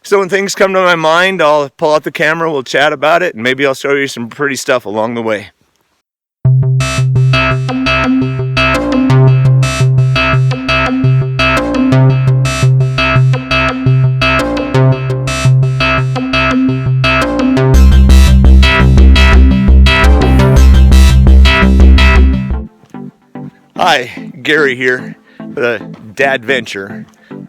So when things come to my mind, I'll pull out the camera, we'll chat about it, and maybe I'll show you some pretty stuff along the way. Hi, Gary here, the Dadventure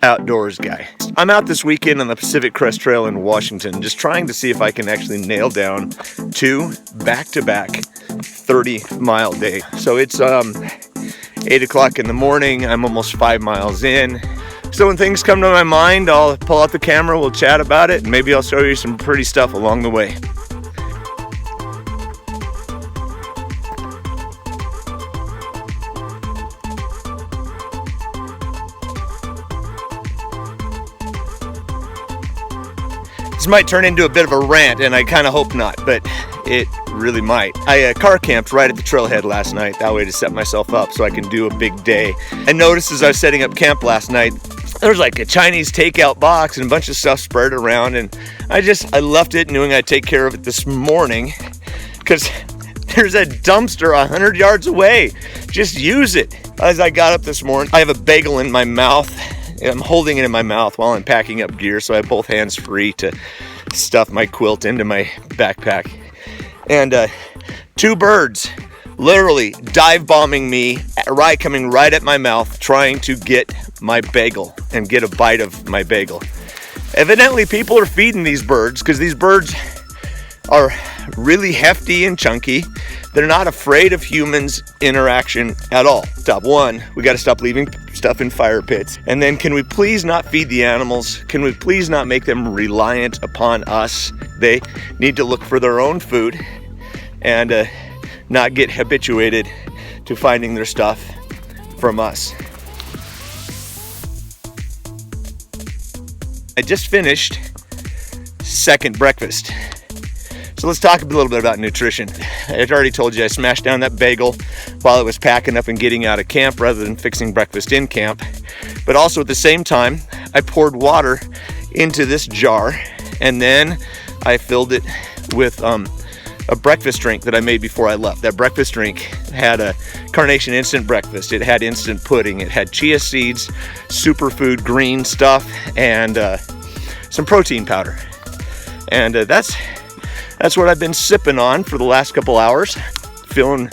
outdoors guy. I'm out this weekend on the Pacific Crest Trail in Washington, just trying to see if I can actually nail down 2 back-to-back 30-mile days. So it's 8 o'clock in the morning, I'm almost 5 miles in. So when things come to my mind, I'll pull out the camera, we'll chat about it, and maybe I'll show you some pretty stuff along the way. This might turn into a bit of a rant, and I kind of hope not, but it really might. I car camped right at the trailhead last night, that way to set myself up so I can do a big day. I noticed as I was setting up camp last night, there was like a Chinese takeout box and a bunch of stuff spread around, and I left it knowing I'd take care of it this morning, because there's a dumpster 100 yards away. Just use it. As I got up this morning, I have a bagel in my mouth. I'm holding it in my mouth while I'm packing up gear, so I have both hands free to stuff my quilt into my backpack. And 2 birds literally dive bombing me, coming right at my mouth, trying to get my bagel and get a bite of my bagel. Evidently, people are feeding these birds because these birds are really hefty and chunky. They're not afraid of humans' interaction at all. Step 1, we got to stop leaving stuff in fire pits. And then can we please not feed the animals? Can we please not make them reliant upon us? They need to look for their own food and not get habituated to finding their stuff from us. I just finished second breakfast. So let's talk a little bit about nutrition. I had already told you I smashed down that bagel while I was packing up and getting out of camp rather than fixing breakfast in camp. But also at the same time, I poured water into this jar, and then I filled it with a breakfast drink that I made before I left. That breakfast drink had a Carnation instant breakfast. It had instant pudding. It had chia seeds, superfood green stuff, and some protein powder. And that's what I've been sipping on for the last couple hours. Feeling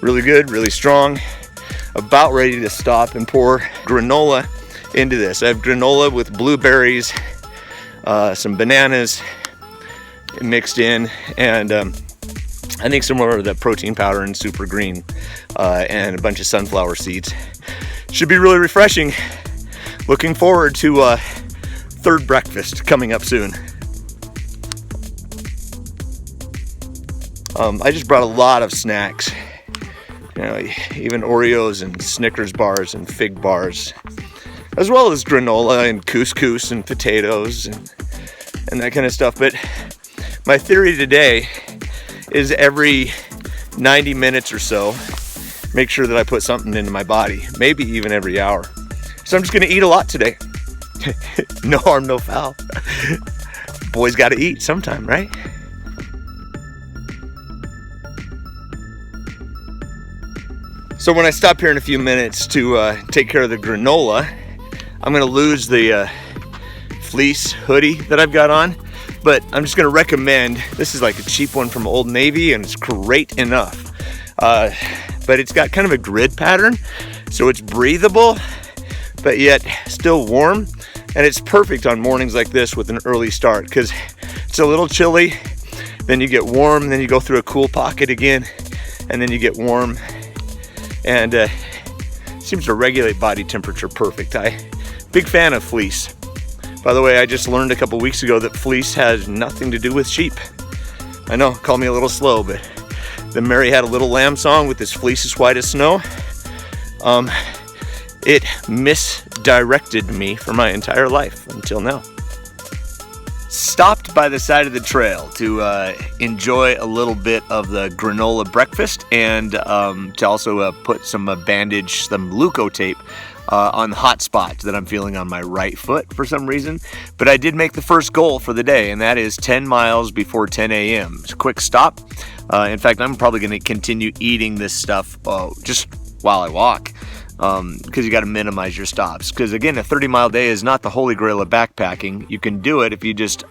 really good, really strong. About ready to stop and pour granola into this. I have granola with blueberries, some bananas mixed in, and I think some more of the protein powder and super green, and a bunch of sunflower seeds. Should be really refreshing. Looking forward to third breakfast coming up soon. I just brought a lot of snacks, even Oreos and Snickers bars and fig bars, as well as granola and couscous and potatoes and that kind of stuff. But my theory today is every 90 minutes or so, make sure that I put something into my body, maybe even every hour. So I'm just gonna eat a lot today. No harm, no foul. Boys gotta eat sometime, right? So when I stop here in a few minutes to take care of the granola, I'm gonna lose the fleece hoodie that I've got on, but I'm just gonna recommend, this is like a cheap one from Old Navy and it's great enough. But it's got kind of a grid pattern, so it's breathable, but yet still warm. And it's perfect on mornings like this with an early start, because it's a little chilly, then you get warm, then you go through a cool pocket again, and then you get warm. And seems to regulate body temperature perfect. Big fan of fleece. By the way, I just learned a couple weeks ago that fleece has nothing to do with sheep. I know, call me a little slow, but the Mary Had a Little Lamb song with this fleece as white as snow, it misdirected me for my entire life until now. Stopped by the side of the trail to enjoy a little bit of the granola breakfast and to also put some bandage, some Leuco tape on the hot spots that I'm feeling on my right foot for some reason. But I did make the first goal for the day, and that is 10 miles before 10 a.m. It's a quick stop. In fact, I'm probably going to continue eating this stuff just while I walk, because you got to minimize your stops. Because again, a 30-mile day is not the holy grail of backpacking. You can do it if you just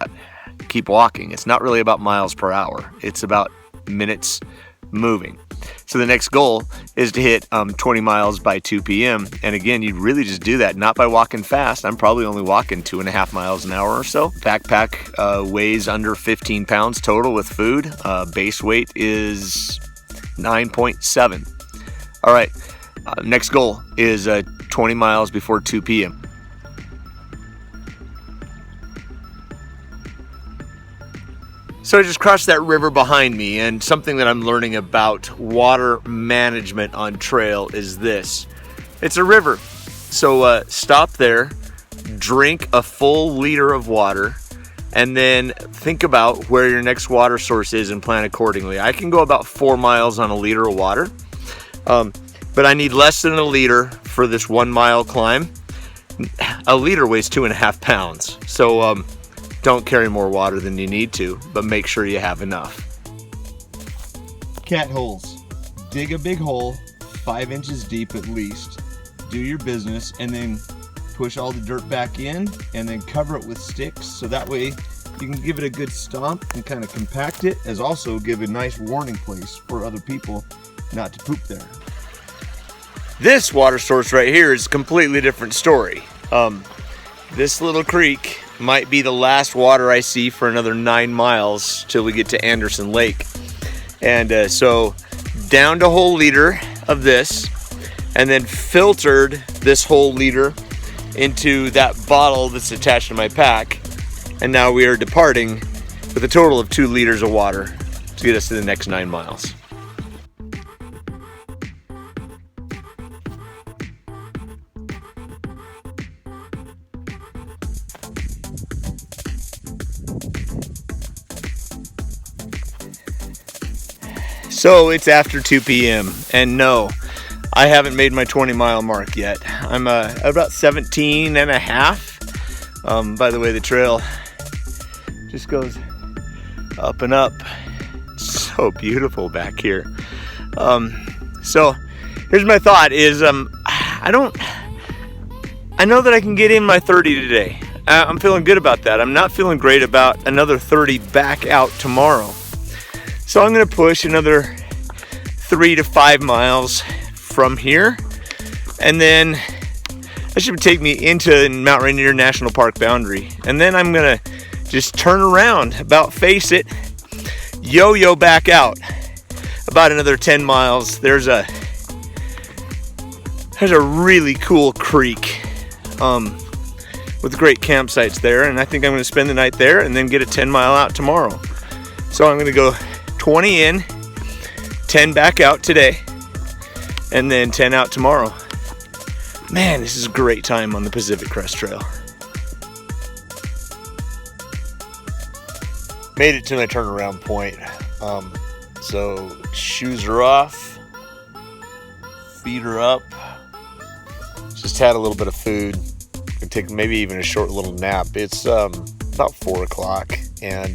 keep walking. It's not really about miles per hour. It's about minutes moving. So the next goal is to hit 20 miles by 2 p.m. And again, you really just do that not by walking fast. I'm probably only walking 2.5 miles an hour or so. Backpack weighs under 15 pounds total with food. Base weight is 9.7. All right, next goal is 20 miles before 2 p.m. So I just crossed that river behind me, and something that I'm learning about water management on trail is this. It's a river. So stop there, drink a full liter of water, and then think about where your next water source is and plan accordingly. I can go about 4 miles on a liter of water, but I need less than a liter for this 1 mile climb. A liter weighs 2.5 pounds. So don't carry more water than you need to, but make sure you have enough. Cat holes. Dig a big hole, 5 inches deep at least. Do your business, and then push all the dirt back in, and then cover it with sticks, so that way you can give it a good stomp and kind of compact it, as also give a nice warning place for other people not to poop there. This water source right here is a completely different story. This little creek might be the last water I see for another 9 miles till we get to Anderson Lake. And so down to whole liter of this, and then filtered this whole liter into that bottle that's attached to my pack. And now we are departing with a total of 2 liters of water to get us to the next 9 miles. So it's after 2 p.m. and no, I haven't made my 20-mile mark yet. I'm about 17 and a half. By the way, the trail just goes up and up. It's so beautiful back here. So here's my thought is, I know that I can get in my 30 today. I'm feeling good about that. I'm not feeling great about another 30 back out tomorrow. So I'm going to push another 3 to 5 miles from here, and then that should take me into Mount Rainier National Park boundary. And then I'm going to just turn around, about face it, yo-yo back out about another 10 miles. There's a really cool creek with great campsites there, and I think I'm going to spend the night there and then get a 10-mile out tomorrow. So I'm going to go 20 in, 10 back out today, and then 10 out tomorrow. Man, this is a great time on the Pacific Crest Trail. Made it to my turnaround point. So shoes are off, feet are up. Just had a little bit of food. Could take maybe even a short little nap. It's about 4 o'clock, and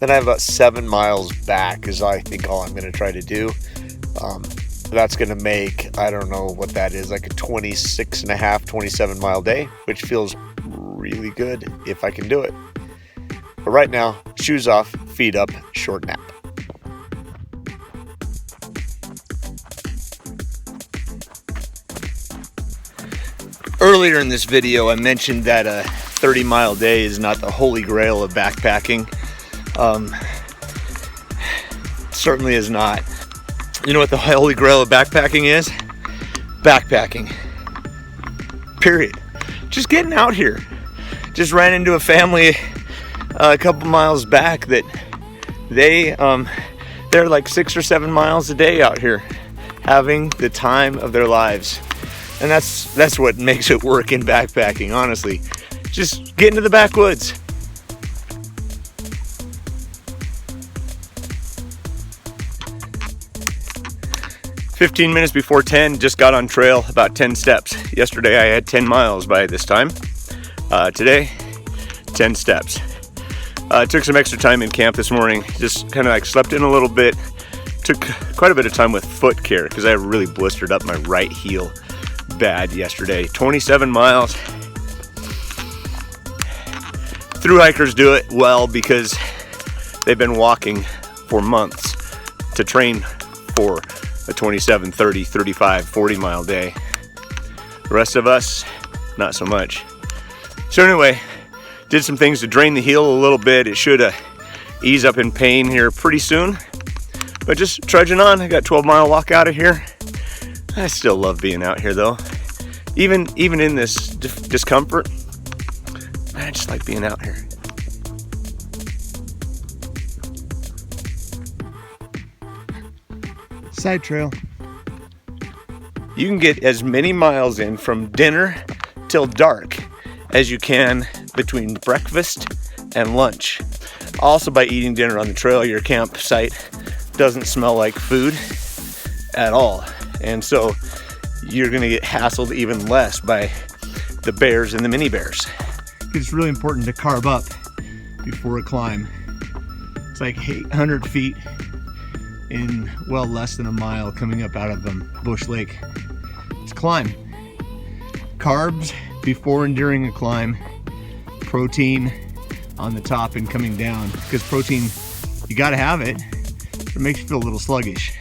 then I have about 7 miles back is I think all I'm going to try to do. That's going to make, I don't know what that is, like a 26 and a half, 27 mile day, which feels really good if I can do it. But right now, shoes off, feet up, short nap. Earlier in this video, I mentioned that a 30-mile day is not the holy grail of backpacking. Certainly is not. You know what the holy grail of backpacking is? Backpacking. Period. Just getting out here. Just ran into a family a couple miles back that they're like 6 or 7 miles a day out here, having the time of their lives. And that's what makes it work in backpacking, honestly. Just get into the backwoods. 15 minutes before 10, just got on trail, about 10 steps. Yesterday I had 10 miles by this time. Today, 10 steps. Took some extra time in camp this morning, just kind of like slept in a little bit. Took quite a bit of time with foot care because I really blistered up my right heel bad yesterday. 27 miles. Thru hikers do it well because they've been walking for months to train for a 27, 30, 35, 40 mile day. The rest of us, not so much. So anyway, did some things to drain the heel a little bit. It should ease up in pain here pretty soon. But just trudging on. I got 12-mile walk out of here. I still love being out here though. Even in this discomfort, I just like being out here. Side trail. You can get as many miles in from dinner till dark as you can between breakfast and lunch. Also, by eating dinner on the trail, your campsite doesn't smell like food at all. And so you're gonna get hassled even less by the bears and the mini bears. It's really important to carb up before a climb. It's like 800 feet in well less than a mile coming up out of Bush Lake. It's a climb. Carbs before and during a climb, protein on the top and coming down, because protein, you gotta have it. It makes you feel a little sluggish.